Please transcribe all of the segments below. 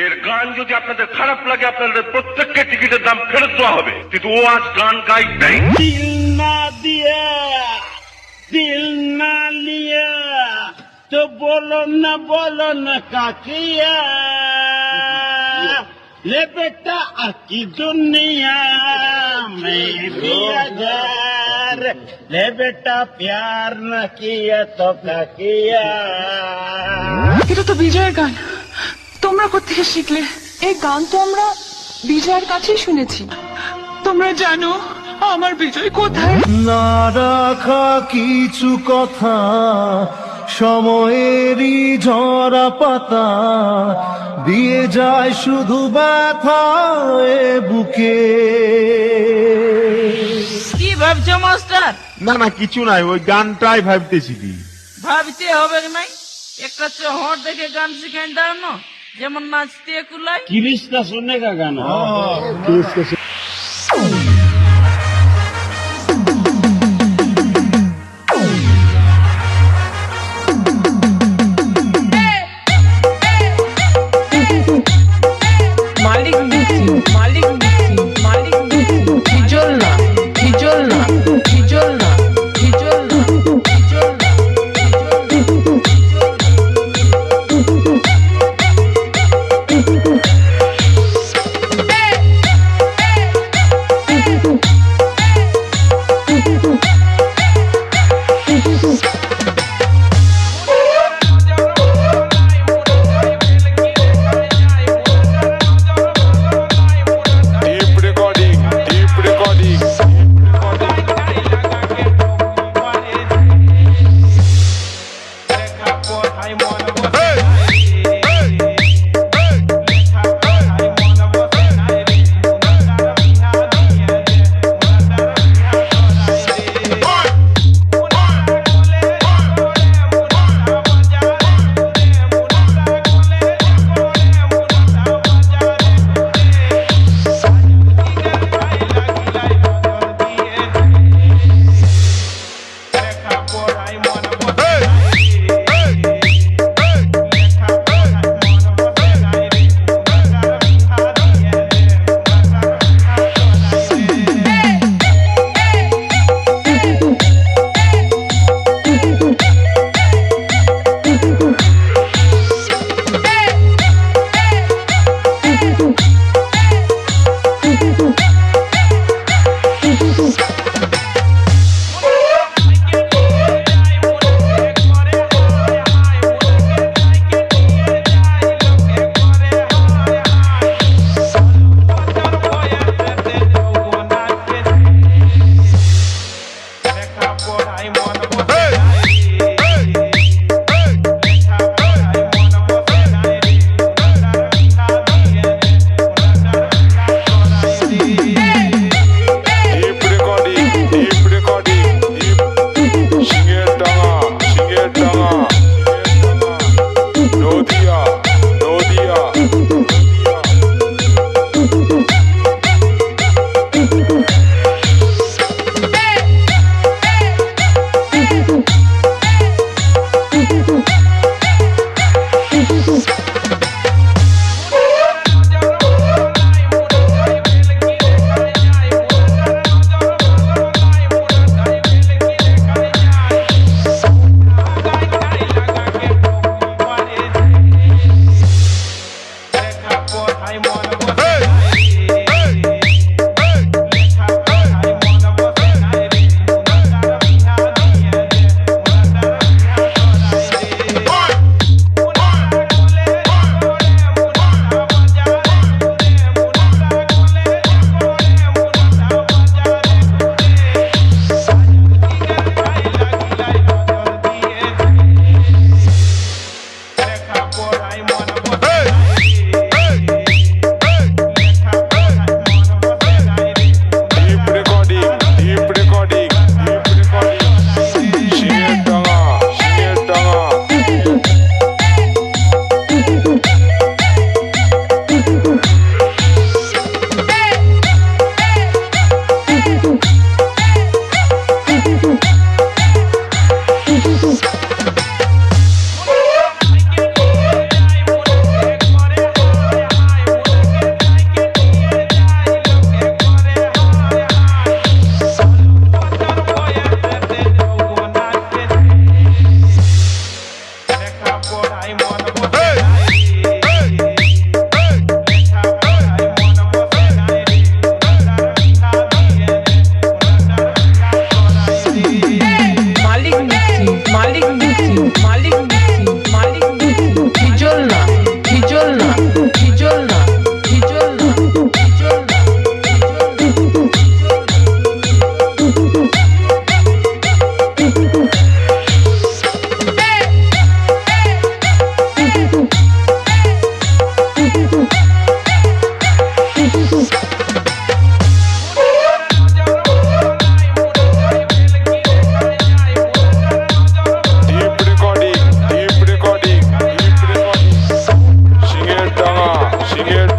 এর গান যদি আপনাদের খারাপ লাগে আপনাদের প্রত্যেককে টিকিটের দাম ফেরত দেওয়া হবে, কিন্তু ও আজ গান গাই নাই। दिल ना दिया दिल ना लिया तो बोलो न काकिया ले बेटा की दुनिया में भी अगर ले बेटा प्यार न किया तो क्या किया। এটা তো বিজয়ের গান। তোমরা কোত্থেকে শিখলে? এই গান তো আমরা বিজয়ের কাছেই শুনেছি। তোমরা জানো আমার বিজয় কোথায়? না রাখা কিছু কথা সময়েরই ঝরা পাতা দিয়ে যায় শুধু ব্যথা এ বুকে। কি ভাবছো মাস্টার? না না কিছু নাই, ওই গানটাই ভাবতেছি। কি ভাবতে হবে নাই, একটা চহর দেখে গান শিখাই দাও না, যেমন নাচতে কুলাই। किरिश का सुनने का गाना। মালিক দিচ্ছি মালিক দিচ্ছি মালিক দিচ্ছি হিজল না হিজল না হিজল না হিজল না হিজল না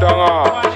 ডাঙা